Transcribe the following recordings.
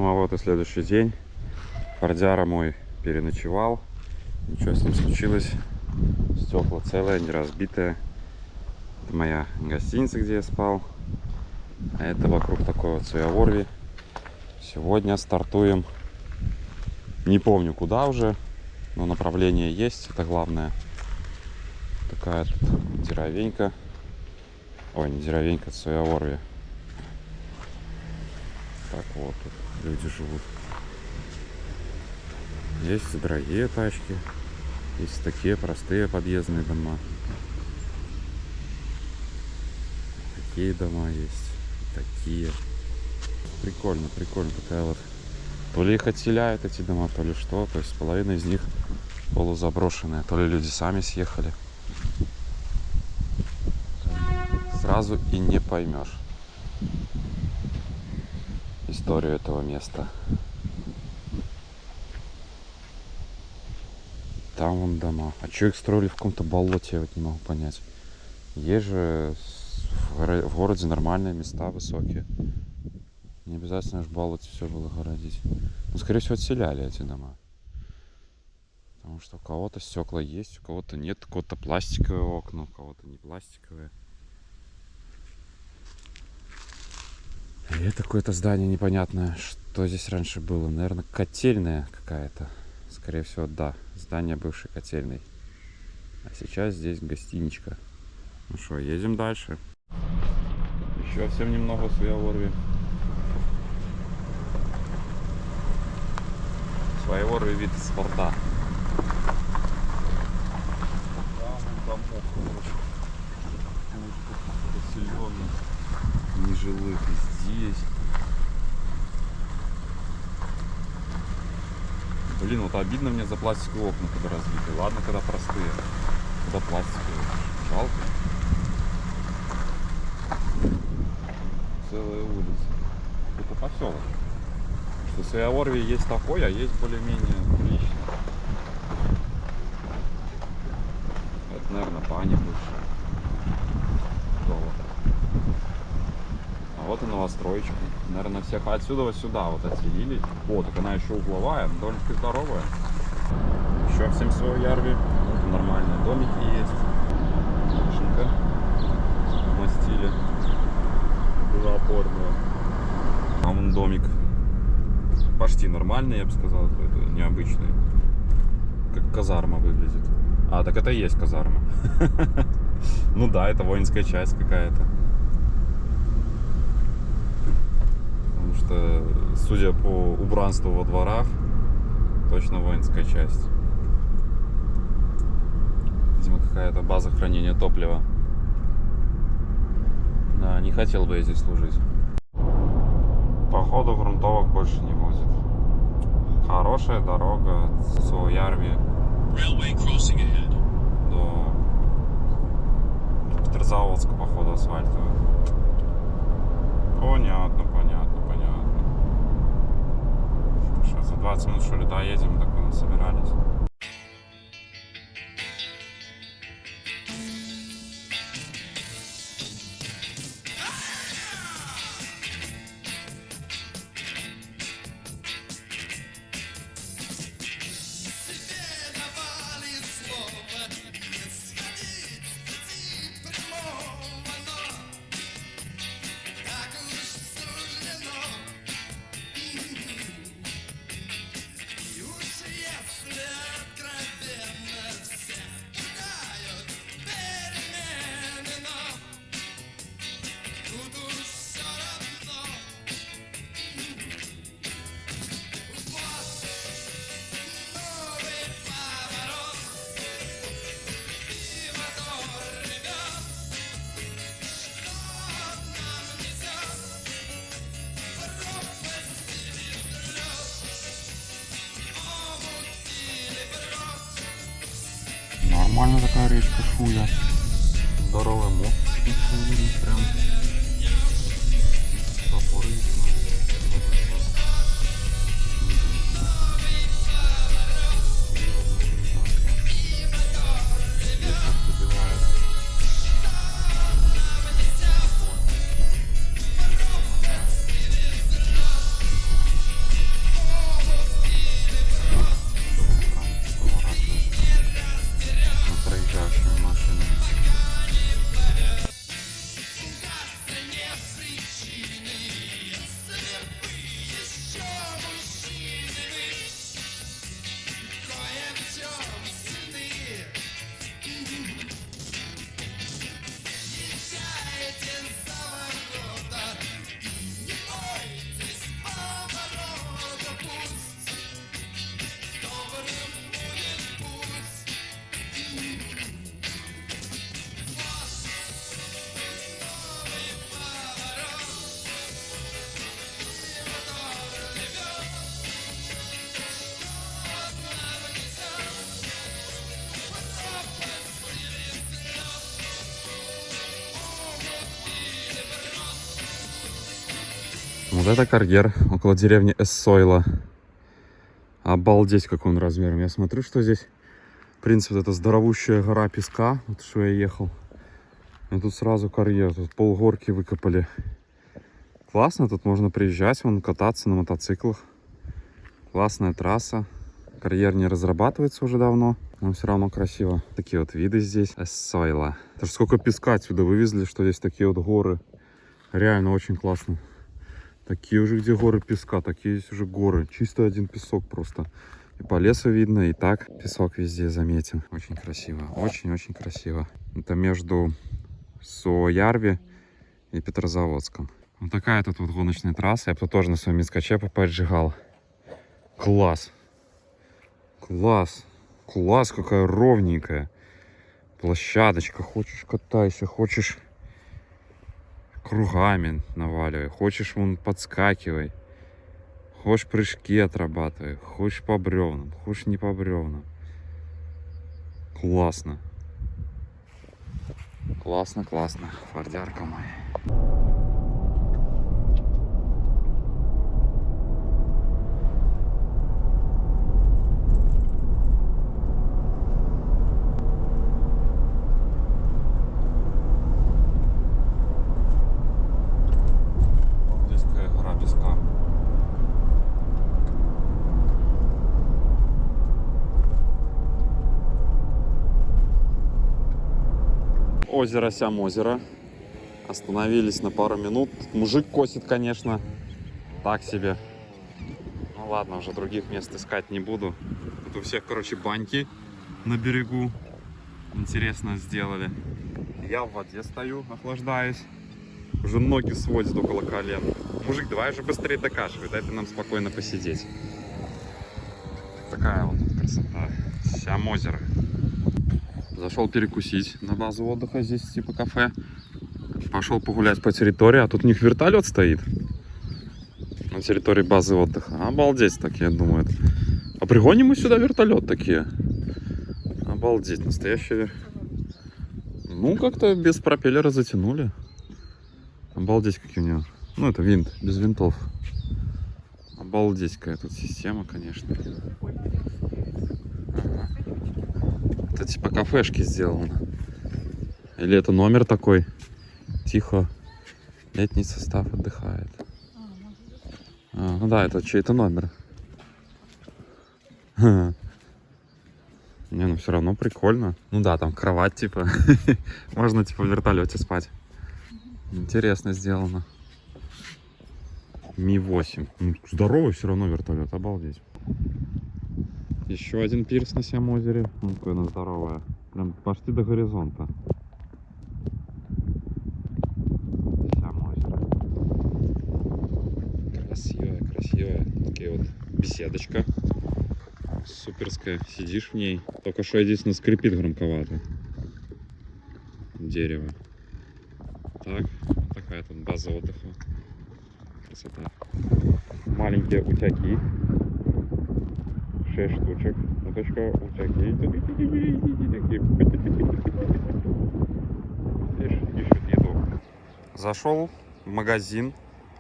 друзья, вот и следующий день. Фордяра мой переночевал. Ничего с ним случилось. Стекла целые, не разбитые. Это моя гостиница, где я спал. А это вокруг такой вот Суеворви. Сегодня стартуем. Не помню куда уже, но направление есть, это главное. Такая тут деревенька. Ой, не деревенька, это Суеворви. Так вот, тут люди живут. Есть дорогие тачки, есть такие простые подъездные дома. Такие дома есть, такие. Прикольно, прикольно. Такая вот. То ли их отселяют эти дома, то ли что. То есть половина из них полузаброшенная. То ли люди сами съехали. Сразу и не поймешь историю этого места. Там вон дома. А что их строили в каком-то болоте, я вот не могу понять. Есть же в городе нормальные места высокие. Не обязательно же в болоте все было городить. Ну, скорее всего, отселяли эти дома. Потому что у кого-то стекла есть, у кого-то нет. У кого-то пластиковые окна, у кого-то не пластиковые. И это какое-то здание непонятное. Что здесь раньше было? Наверное, котельная какая-то. Скорее всего, да. Здание бывшей котельной. А сейчас здесь гостиничка. Ну что, едем дальше. Еще совсем немного в Суеворви. Суеворви вид спорта. Там домов, короче. Поселенных, нежилых здесь. Блин, вот обидно мне за пластиковые окна, когда разбиты. Ладно, когда простые. Когда пластиковые. Жалко. Целая улица. Это поселок. Что в Суеворви есть такой, а есть более-менее прилично. Это, наверное, баня бывшая. Золото. А вот и новостроечка. Наверное, всех отсюда сюда вот отселили. О, так она еще угловая, довольно-таки здоровая. Еще всем Суеворви. Вот нормальные домики есть. Машинка на стиле. Опорная. А вон домик. Почти нормальный, я бы сказал, это необычный. Как казарма выглядит. А, так это и есть казарма. Ну да, это воинская часть какая-то. Потому что, судя по убранству во дворах, точно воинская часть. Видимо, какая-то база хранения топлива. Да, не хотел бы я здесь служить. Походу грунтовок больше не будет. Хорошая дорога от Суеворви до Петрозаводска, походу, асфальтовая. Понятно, понятно, понятно. Сейчас за 20 минут что ли доедем, так мы собирались. Нормально такая речка Шуя. Здоровый мост. Прям. Топоры видно. это карьер около деревни Эссойла. Обалдеть, какой он размером. Я смотрю, что здесь, в принципе, вот эта здоровущая гора песка, вот что я ехал. И тут сразу карьер, тут полгорки выкопали. Классно, тут можно приезжать, вон, кататься на мотоциклах. Классная трасса. Карьер не разрабатывается уже давно, но все равно красиво. Такие вот виды здесь. Эссойла. Даже сколько песка отсюда вывезли, что здесь такие вот горы. Реально очень классно. Такие уже где горы песка, такие здесь уже горы. Чисто один песок просто. И по лесу видно, и так песок везде заметен. Очень красиво, очень-очень красиво. Это между Суоярви и Петрозаводском. Вот такая тут вот гоночная трасса. Я бы тут тоже на своем мискаче поджигал. Класс. Класс. Класс, какая ровненькая. Площадочка. Хочешь катайся, хочешь кругами наваливай. Хочешь вон подскакивай. Хочешь прыжки отрабатывай. Хочешь по бревнам. Хочешь не по бревнам. Классно. Классно, классно. Фордярка моя. Озеро Сям-озеро. Остановились на пару минут. Мужик косит, конечно, так себе. Ну ладно, уже других мест искать не буду. Тут у всех, короче, баньки на берегу. Интересно сделали. Я в воде стою, охлаждаюсь. Уже ноги сводят около колен. Мужик, давай уже быстрее докашивай, дай ты нам спокойно посидеть. Такая вот красота. Сям-озеро. Зашел перекусить на базу отдыха, здесь типа кафе. Пошел погулять по территории, а тут у них вертолет стоит. На территории базы отдыха. Обалдеть так, я думаю. А пригоним мы сюда вертолет такие. Обалдеть, настоящий. Ну, как-то без пропеллера затянули. Обалдеть, какие у него. Ну, это винт, без винтов. Обалдеть, какая тут система, конечно. Это типа кафешки сделано. Или это номер такой. Тихо. Летний состав отдыхает. Ну да, это чей-то номер. Не, ну все равно прикольно. Ну да, там кровать типа. Можно типа в вертолете спать. Интересно сделано. Ми-8. Ну, здоровый все равно вертолет, обалдеть. Еще один пирс на Сям-озере. Ну, какое оно здоровое. Прям почти до горизонта. Сям-озеро. Красивая, красивая. Такие вот беседочка. Суперская. Сидишь в ней. Только что единственное скрипит громковато. Дерево. Так, такая тут база отдыха. Красота. Маленькие утяки. 6 штучек. Уточка, утяки. Ищут еду. Зашел в магазин,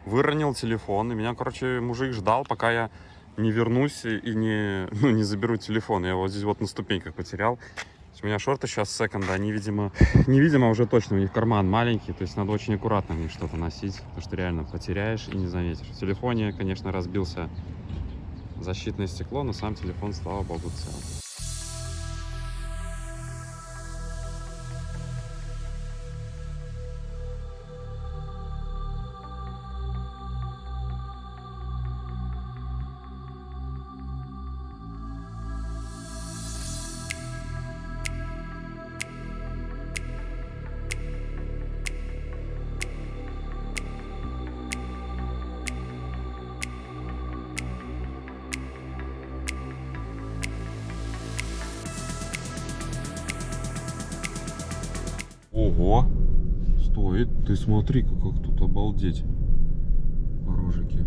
выронил телефон. И меня, короче, мужик ждал, пока я не вернусь и не заберу телефон. Я его здесь вот на ступеньках потерял. У меня шорты сейчас секонда, они, невидимо уже точно, у них карман маленький, то есть надо очень аккуратно в них что-то носить, потому что реально потеряешь и не заметишь. В телефоне, конечно, разбился защитное стекло, но сам телефон, слава богу, цел. Ого! Стоит. Ты смотри-ка, как тут обалдеть. Порожики.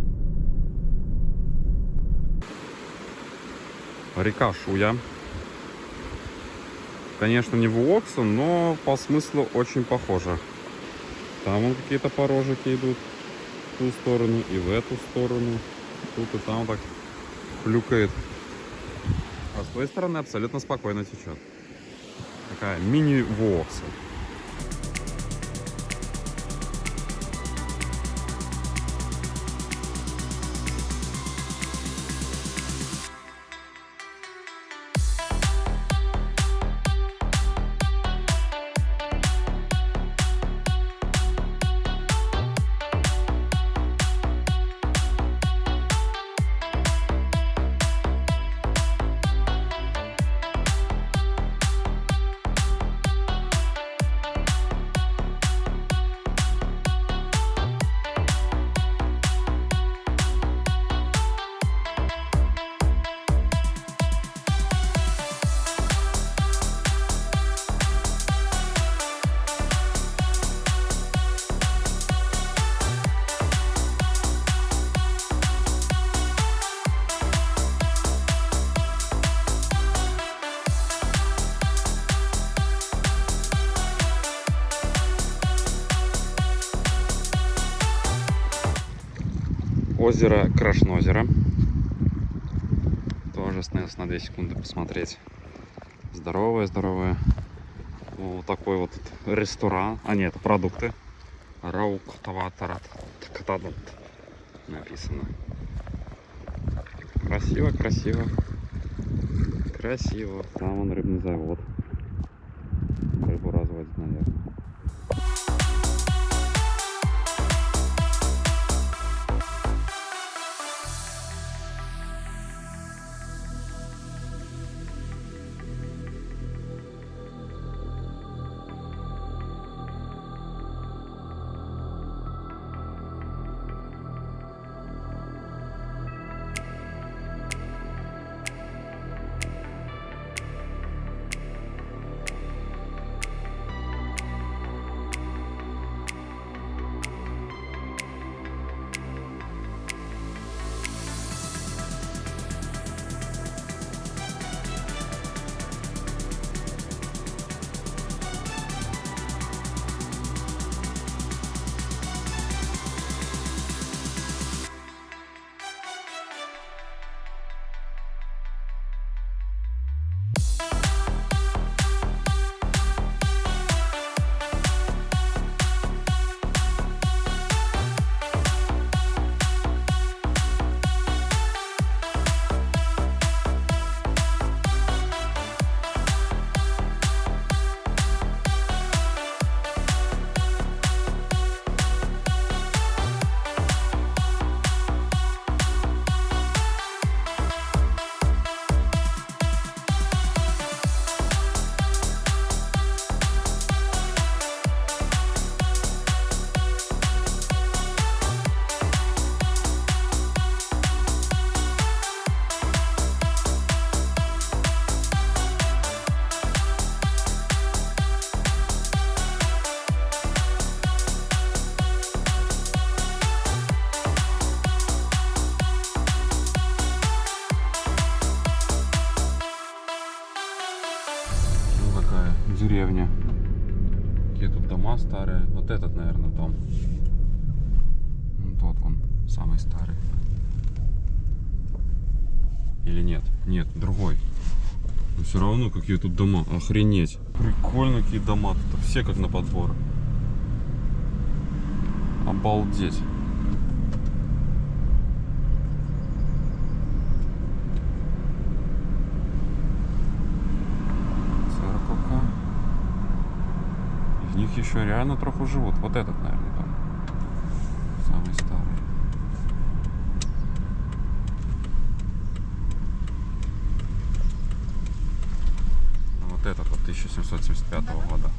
Река Шуя. Конечно, не Вуоксан, но по смыслу очень похоже. Там вон какие-то порожики идут. ту сторону, и в эту сторону. Тут и там так плюкает. А с той стороны абсолютно спокойно течет. Такая мини-Вокса. Озеро Крашнозеро. Тоже остановился на 2 секунды посмотреть. Здоровое. Вот такой вот ресторан. А нет, это продукты. Рауктаватарат. Написано. Красиво. Там вон рыбный завод. Рыбу разводят, наверное. Деревня. Какие тут дома старые. Вот этот, наверное, дом. Тот он, самый старый. Или нет? Нет, другой. Но все равно какие тут дома. Охренеть. Прикольно, какие дома тут. Все как на подбор. Обалдеть. В них еще реально троху живут. Вот этот, наверное, там самый старый. Вот этот вот 1775 года.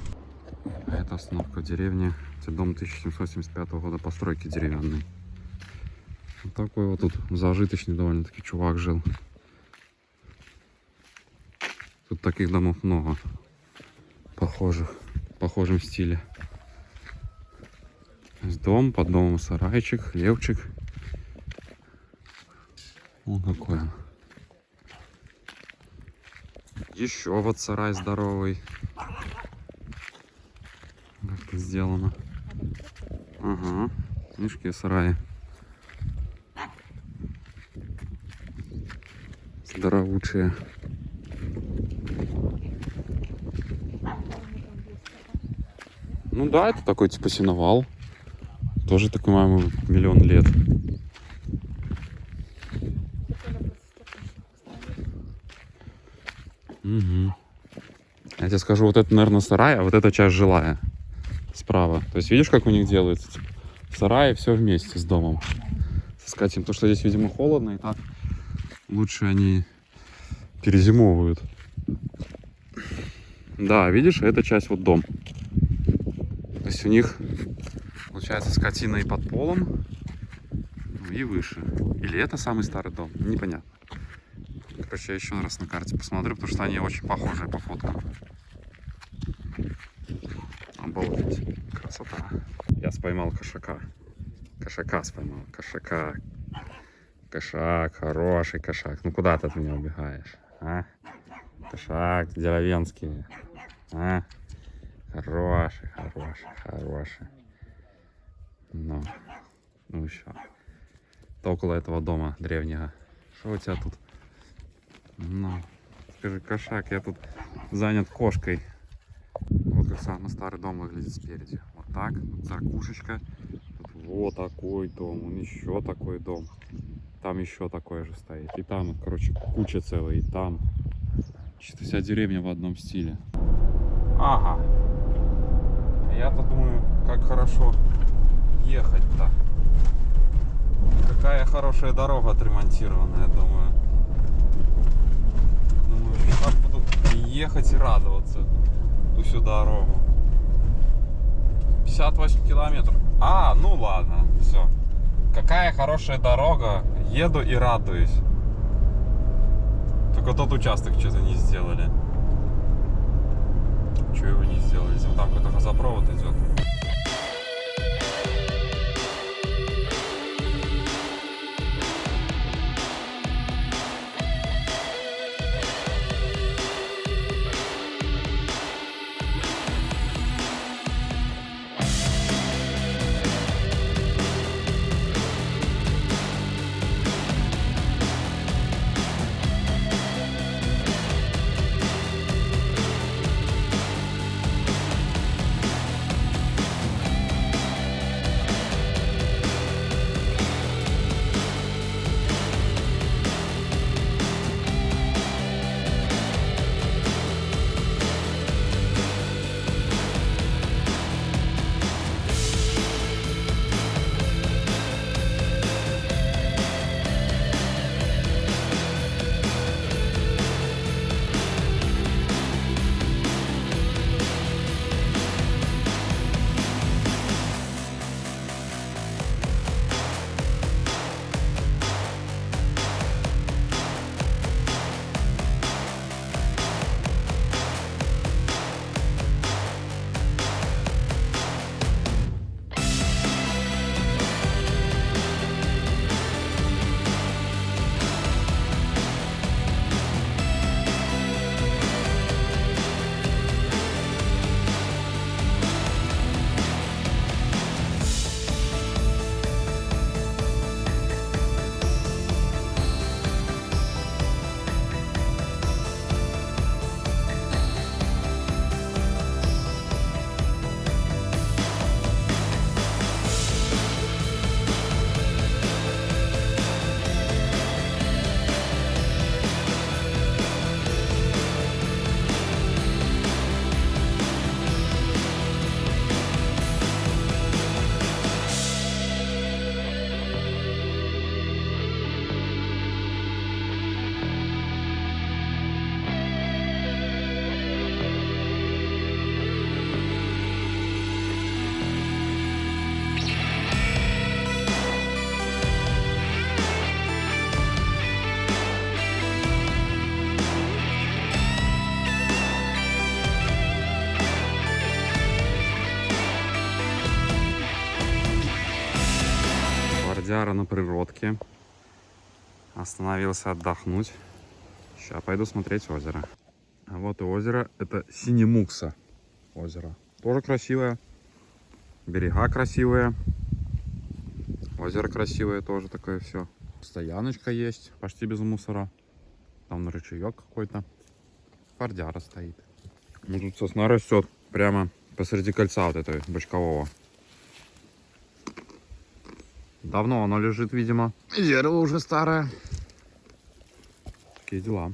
А это остановка в деревне. Это дом 1775 года постройки деревянный. Вот такой вот тут зажиточный довольно-таки чувак жил. Тут таких домов много. Похожих. В похожем стиле. Дом, под домом сарайчик, хлевчик. Вот такой он. Еще вот сарай здоровый. Как это сделано. Ага. Видишь, какие сараи. дорогучие. Ну да, это такой типа сеновал. Тоже такой, маму, миллион лет. Угу. Я тебе скажу, вот это, наверное, сарай, а вот эта часть жилая. Справа. То есть видишь, как у них делается? Типа, сарай, все вместе с домом. С скатертью. Потому что здесь, видимо, холодно, и так лучше они перезимовывают. Да, видишь, эта часть вот дом. То есть у них получается скотина и под полом, ну, и выше. Или это самый старый дом? Непонятно. Короче, я еще раз на карте посмотрю, потому что они очень похожи по фоткам. Обалдеть. Красота. Я споймал кошака. Кошака споймал. Кошака. Кошак. Хороший кошак. Ну куда ты от меня убегаешь? А? Кошак деревенский. А? Хороший, хороший, хороший. Ну еще. Ты около этого дома древнего. Что у тебя тут? Ну, скажи, кошак, я тут занят кошкой. Вот как самый старый дом выглядит спереди. Вот так, тут церквушечка. Тут вот такой дом, вон еще такой дом. Там еще такой же стоит. И там, вот, короче, куча целая. И там. Чисто вся деревня в одном стиле. Ага. Я-то думаю, как хорошо ехать-то. Какая хорошая дорога отремонтированная, думаю. Думаю, так буду ехать и радоваться всю дорогу. 58 километров. А, ну ладно, все. Какая хорошая дорога. Еду и радуюсь. Только тот участок что-то не сделали. Чего его не сделали? Если вот там какой-то газопровод идет. Вардяра на природке. Остановился отдохнуть. Сейчас пойду смотреть озеро. А вот и озеро. Это Синемукса озеро. Тоже красивое. Берега красивые. Озеро красивое тоже такое все. Стояночка есть. Почти без мусора. там рычаек какой-то. Фордяра стоит. Ну, тут сосна растет прямо посреди кольца вот этой бочкового. Давно оно лежит, видимо. Дерево уже старое. Такие дела.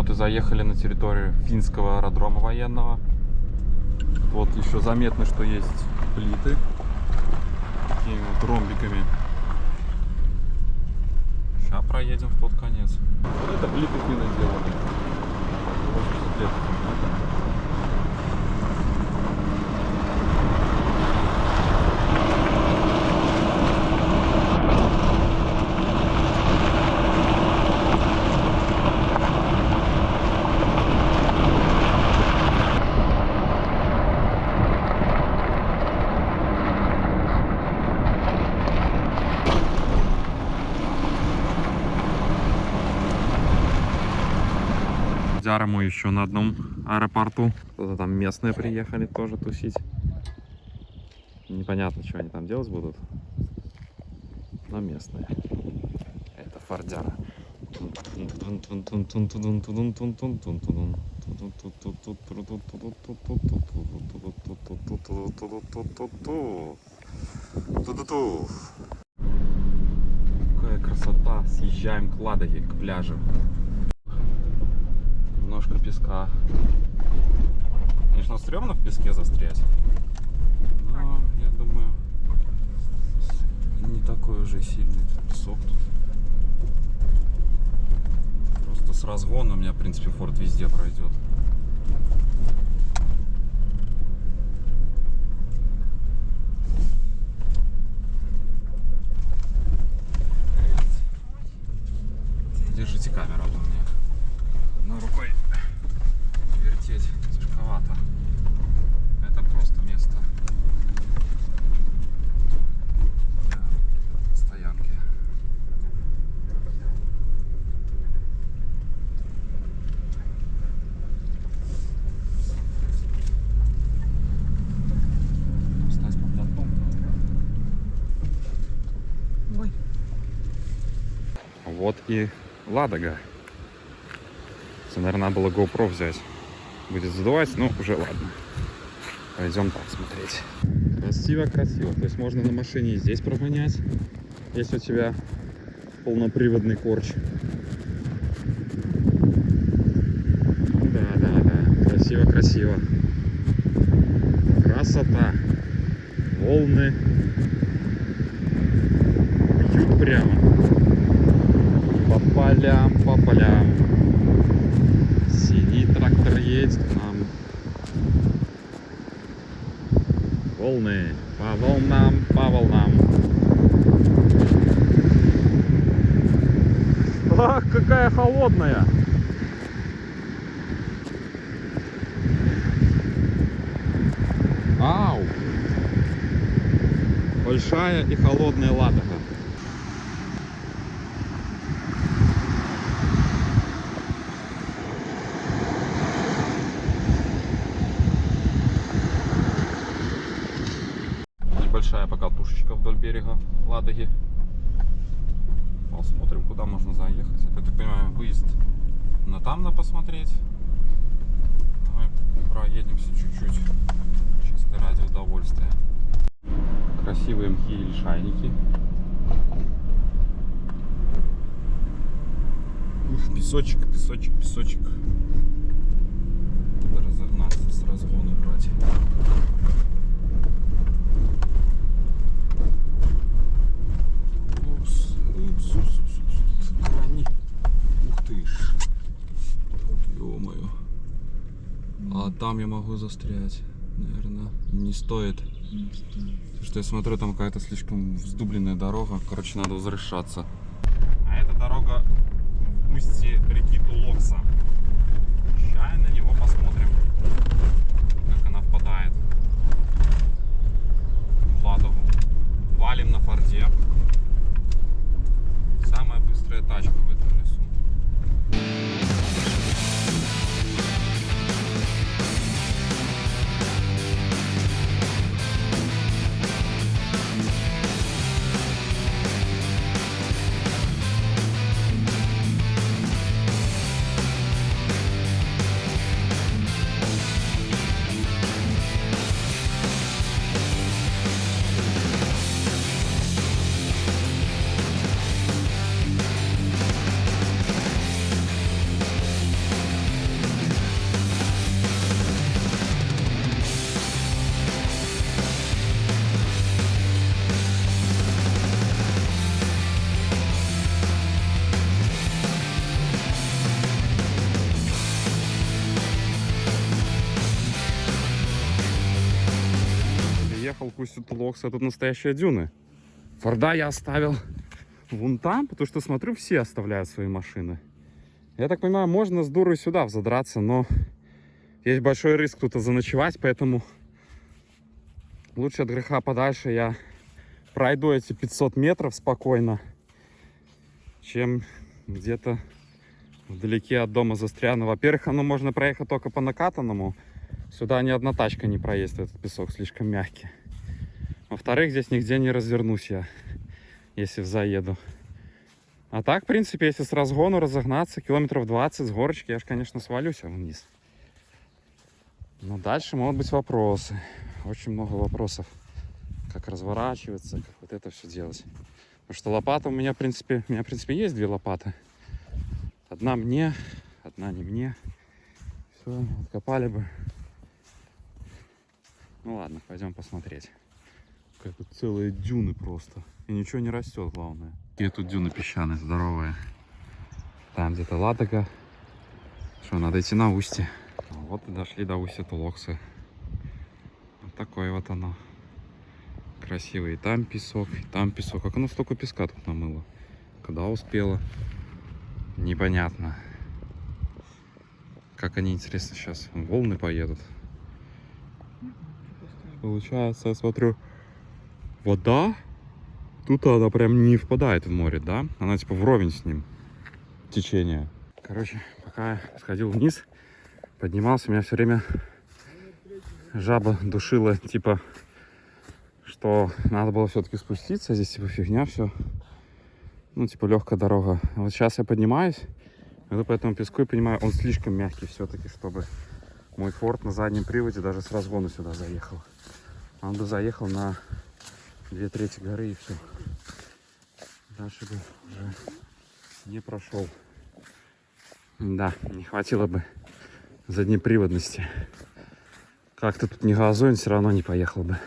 Вот и заехали на территорию финского аэродрома военного. Вот еще заметно, что есть плиты такими вот ромбиками. Сейчас проедем в тот конец. Вот это плиты финны сделали. 80 лет. Фордяру еще на одном аэропорту. Кто-то там местные приехали тоже тусить. Непонятно, что они там делать будут. но местные. Это Фордяра. Какая красота! Съезжаем к Ладоге, к пляжу. Немножко песка. Конечно, стрёмно в песке застрять. Но, я думаю, не такой уже сильный песок тут. Просто с разгона у меня, в принципе, Форд везде пройдет. Держите камеру, а то мне одной рукой вертеть тяжковато. Это просто место для стоянки. Стать по плотну. Ой. Вот и Ладога. Наверное, надо было GoPro взять. Будет задувать, но уже ладно. Пойдем так смотреть. Красиво-красиво. То есть можно на машине здесь прогонять, если у тебя полноприводный корч. Да. Красиво-красиво. Красота. Волны бьют прямо. По полям. Синий трактор едет к нам. Волны. По волнам. Ах, какая холодная! Ау! Большая и холодная Ладога. Небольшая пока тушечка вдоль берега Ладоги. Посмотрим, куда можно заехать. Это, я так понимаю, выезд на там надо посмотреть. Ну и проедемся чуть-чуть. Чисто ради удовольствия. Красивые мхи и лишайники. Песочек. Надо разогнаться, с разгона брать. Упс. Крани. Ух ты ж. Ё-моё. А там я могу застрять. Наверное, не стоит. Потому что я смотрю, там какая-то слишком вздубленная дорога. Короче, надо возвращаться. А эта дорога в устье реки Тулокса. Сейчас на него посмотрим, как она впадает в Ладогу. Валим на Форде. Самая быстрая тачка в этом лесу. Ехал к устью Тулокса, тут настоящие дюны. Форда я оставил вон там, потому что смотрю, все оставляют свои машины. Я так понимаю, можно с дурой сюда взадраться, но есть большой риск тут заночевать, поэтому лучше от греха подальше я пройду эти 500 метров спокойно, чем где-то вдалеке от дома застряну. Во-первых, оно можно проехать только по накатанному. Сюда ни одна тачка не проедет, этот песок слишком мягкий. Во-вторых, здесь нигде не развернусь я. если заеду. А так, в принципе, если с разгону разогнаться, километров 20 с горочки, я же, конечно, свалюсь вниз. Но дальше могут быть вопросы. Очень много вопросов. Как разворачиваться, как вот это все делать. Потому что лопата у меня, в принципе, есть 2 лопаты. Одна мне, одна не мне. Все, откопали бы. Ну ладно, пойдем посмотреть. Как тут целые дюны просто. И ничего не растет, главное. И тут дюны песчаные, здоровые. Там где-то Ладога. Что, надо идти на устье. Вот и дошли до устья Тулоксы. Вот такое вот оно. Красивый. И там песок, и там песок. Как оно столько песка тут намыло? Когда успело? Непонятно. Как они, интересно, сейчас волны поедут. Получается, я смотрю, вода, тут она прям не впадает в море, да? Она типа вровень с ним, течение. Короче, пока я сходил вниз, поднимался, меня все время жаба душила, типа, что надо было все-таки спуститься, здесь типа фигня все. Ну, типа легкая дорога. А вот сейчас я поднимаюсь, иду по этому песку и понимаю, он слишком мягкий все-таки, чтобы мой форд на заднем приводе даже с разгона сюда заехал. Он бы заехал на 2/3 горы и все. Дальше бы уже не прошел. Да, не хватило бы заднеприводности. Как-то тут не газуем, все равно не поехал бы.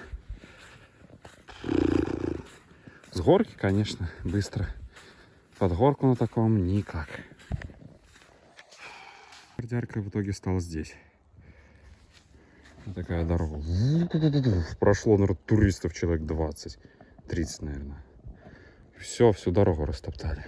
С горки, конечно, быстро. Под горку на таком никак. Бордярка в итоге стала здесь. Вот такая дорога. Прошло, наверное, туристов человек 20-30, наверное. Все, всю дорогу растоптали.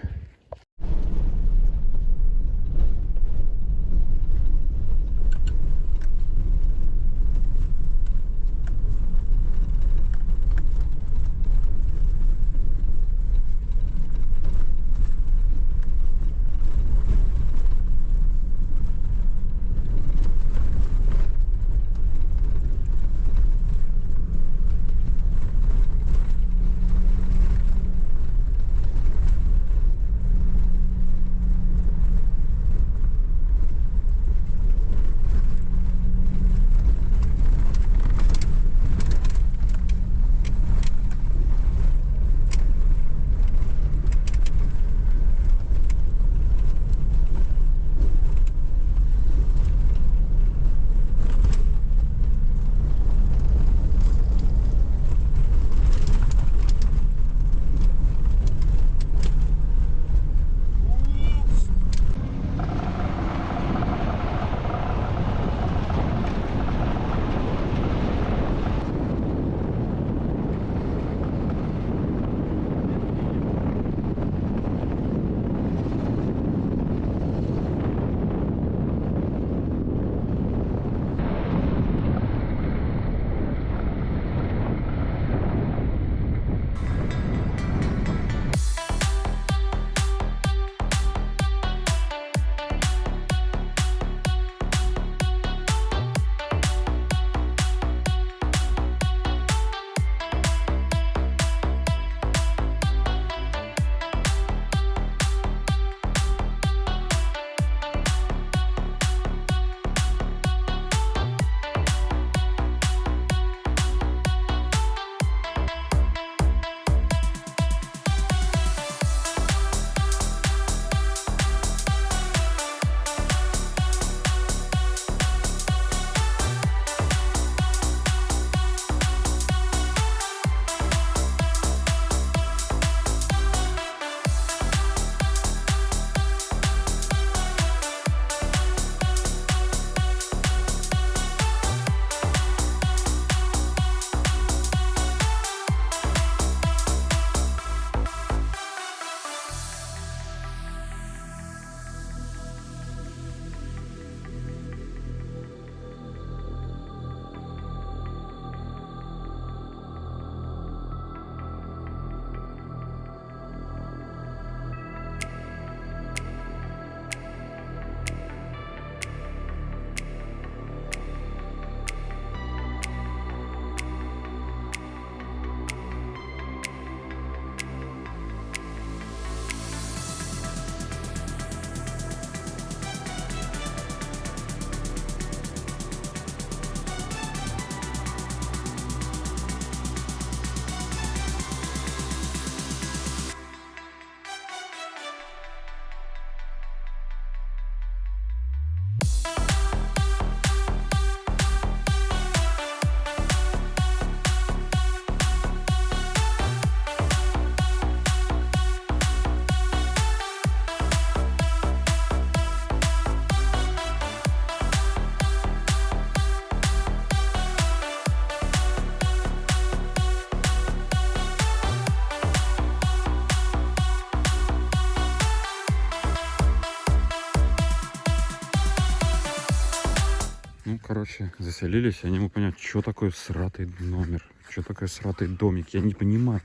короче, заселились. Я не могу понять, что такое сратый номер. Что такое сратый домик. Я не понимаю.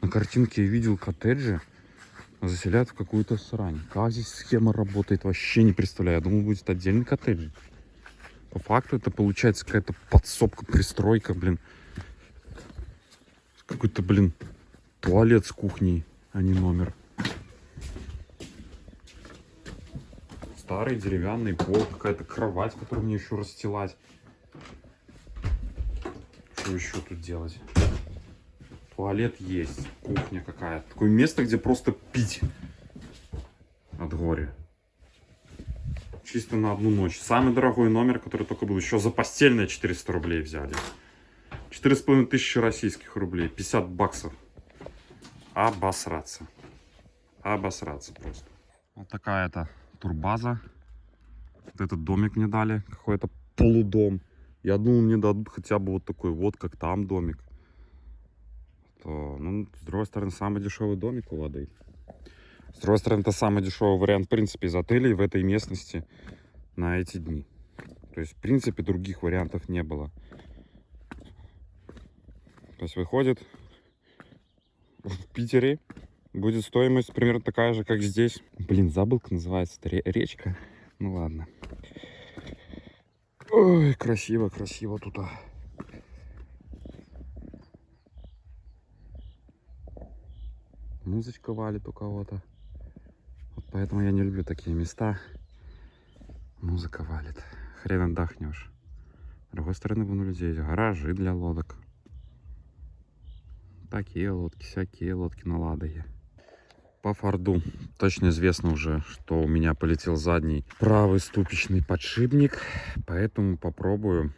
На картинке я видел коттеджи, а заселяют в какую-то срань. Как здесь схема работает, вообще не представляю. Я думал, будет отдельный коттедж. По факту это получается какая-то подсобка, пристройка, блин. Какой-то, блин, туалет с кухней, а не номер. Старый деревянный пол, какая-то кровать, которую мне еще расстилать. Что еще тут делать? Туалет есть, кухня какая-то. Такое место, где просто пить от горя. Чисто на одну ночь. Самый дорогой номер, который только был. Еще за постельное 400 рублей взяли. 4500 российских рублей. 50 баксов. Обосраться. Обосраться просто. Вот такая-то турбаза. Вот этот домик мне дали. Какой-то полудом. Я думал, мне дадут хотя бы вот такой вот, как там домик. То, ну, с другой стороны, самый дешевый домик у воды. С другой стороны, это самый дешевый вариант, в принципе, из отелей в этой местности на эти дни. То есть, в принципе, других вариантов не было. То есть, выходит, в Питере будет стоимость примерно такая же, как здесь. Блин, забыл, как называется эта речка. Ну, ладно. Ой, красиво, красиво тут. Музычка валит у кого-то. Вот поэтому я не люблю такие места. Музыка валит. Хрен отдохнешь. С другой стороны, вон у людей есть гаражи для лодок. Такие лодки, всякие лодки на Ладоге. По форду точно известно уже, что у меня полетел задний правый ступичный подшипник. Поэтому попробую.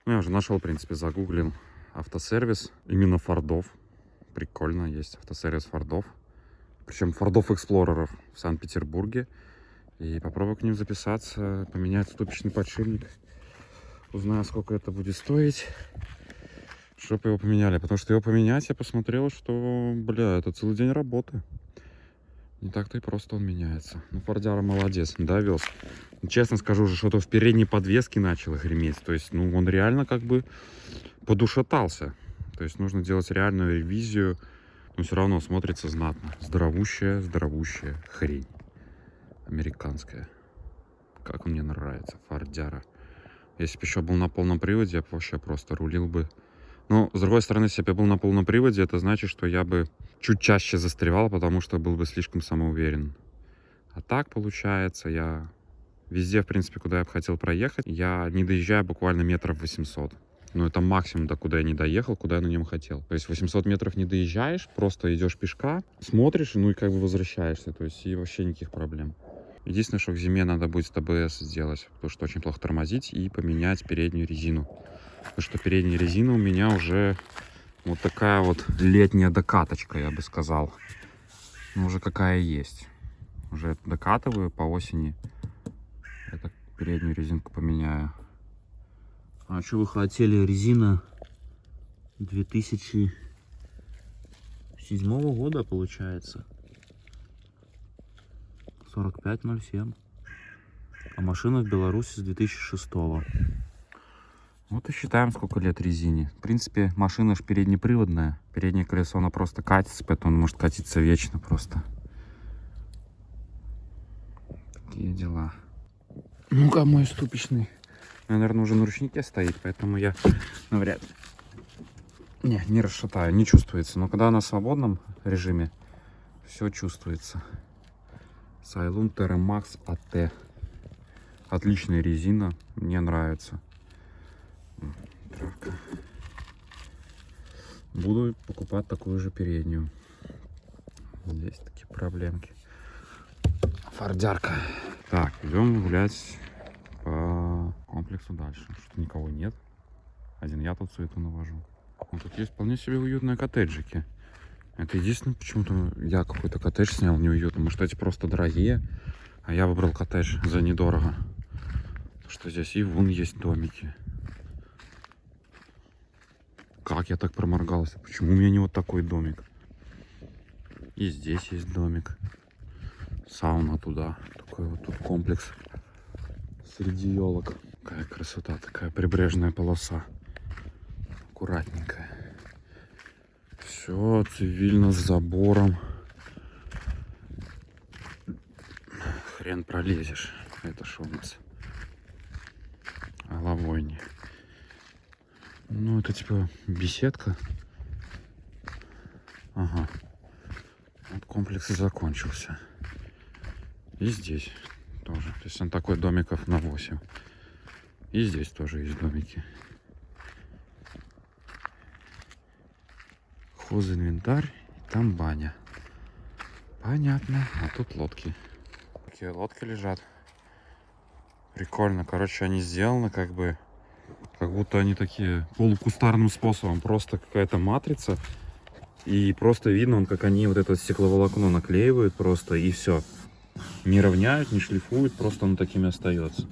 Ну, я уже нашел, в принципе, загуглил автосервис именно фордов. Прикольно, есть автосервис фордов. Причем фордов эксплореров в Санкт-Петербурге. И попробую к ним записаться, поменять ступичный подшипник. Узнаю, сколько это будет стоить, чтобы его поменяли. Потому что его поменять, я посмотрел, что, бля, это целый день работы. Не так-то и просто он меняется. Ну, фордяра молодец, довез. Честно скажу, уже что-то в передней подвеске начало греметь. То есть, ну, он реально как бы подушатался. То есть, нужно делать реальную ревизию. Но все равно смотрится знатно. Здоровущая, здоровущая хрень. Американская. Как мне нравится, фордяра. Если бы еще был на полном приводе, я бы вообще просто рулил бы. Но, с другой стороны, если бы я был на полном приводе, это значит, что я бы чуть чаще застревал, потому что был бы слишком самоуверен. А так, получается, я везде, в принципе, куда я бы хотел проехать, я не доезжаю буквально метров 800. Но это максимум, до куда я не доехал, куда я на нем хотел. То есть 800 метров не доезжаешь, просто идешь пешка, смотришь, ну и как бы возвращаешься. То есть и вообще никаких проблем. Единственное, что к зиме надо будет с ТБС сделать, потому что очень плохо тормозить, и поменять переднюю резину. Потому что передняя резина у меня уже вот такая вот летняя докаточка, я бы сказал. Ну, уже какая есть. Уже докатываю по осени. Это переднюю резинку поменяю. А что вы хотели? Резина 2007 года, получается. 4507. А машина в Беларуси с 2006. Вот и считаем, сколько лет резине. В принципе, машина же переднеприводная. Переднее колесо, оно просто катится, поэтому оно может катиться вечно просто. Такие дела. Ну-ка, мой ступичный. Наверное, уже на ручнике стоит, поэтому я навряд ли. Не расшатаю, не чувствуется. Но когда на свободном режиме, все чувствуется. Сайлун Terramax AT. Отличная резина, мне нравится. Травка. Буду покупать такую же переднюю. Здесь такие проблемки. Фордярка. Так, идем гулять по комплексу дальше. Что-то никого нет. Один я тут суету навожу. Вот тут есть вполне себе уютные коттеджики. Это единственное, почему-то я какой-то коттедж снял неуютно. Может, эти просто дорогие, а я выбрал коттедж за недорого. Потому что здесь и вон есть домики. Как я так проморгался? Почему у меня не вот такой домик? И здесь есть домик. Сауна туда. Такой вот тут комплекс среди елок. Какая красота, такая прибрежная полоса. Аккуратненькая. Все цивильно с забором. Хрен пролезешь. Это что у нас? Головойни. Ну, это типа беседка. Ага. Вот комплекс и закончился. И здесь тоже. То есть он такой домиков на 8. И здесь тоже есть домики. Хозинвентарь. И там баня. Понятно. А тут лодки. Такие лодки лежат. Прикольно. Короче, они сделаны как будто они такие полукустарным способом. Просто какая-то матрица. И просто видно, как они вот это стекловолокно наклеивают просто. И все. Не равняют, не шлифуют. Просто оно такими остается.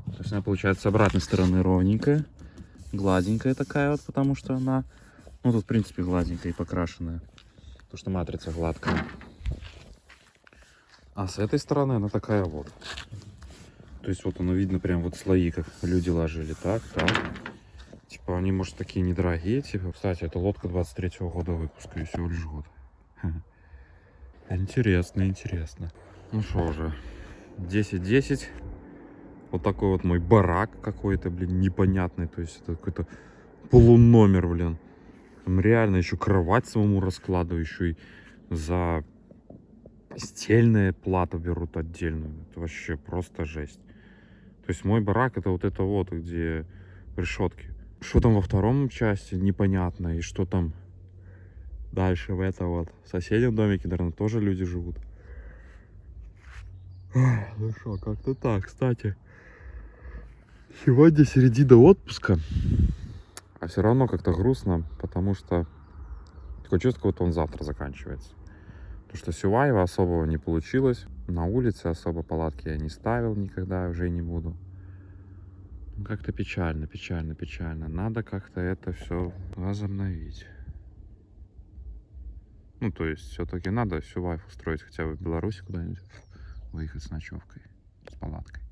То есть она получается с обратной стороны ровненькая. Гладенькая такая вот. Потому что она... Ну, тут в принципе гладенькая и покрашенная. Потому что матрица гладкая. А с этой стороны она такая вот. То есть вот оно видно прям вот слои, как люди ложили. Так, так. Типа они, может, такие недорогие. Типа, кстати, это лодка 23-го года выпуска. И всего лишь год. Интересно, интересно. Ну что уже. 10-10. Вот такой вот мой барак какой-то, блин, непонятный. То есть это какой-то полуномер, блин. Там реально еще кровать самому раскладываю. Еще и за постельная плата берут отдельную. Это вообще просто жесть. То есть мой барак это вот, где решетки. Что там во втором части, непонятно. И что там дальше в это вот. В соседнем домике, наверное, тоже люди живут. Ну что, как-то так, кстати. Сегодня середина отпуска. А все равно как-то грустно, потому что такое чувство, вот он завтра заканчивается. Потому что Сюваева особого не получилось. На улице особо палатки я не ставил никогда, уже и не буду. Как-то печально, печально, печально. Надо как-то это все возобновить. Ну, то есть, все-таки надо Сюваев устроить хотя бы в Беларуси куда-нибудь. Выехать с ночевкой, с палаткой.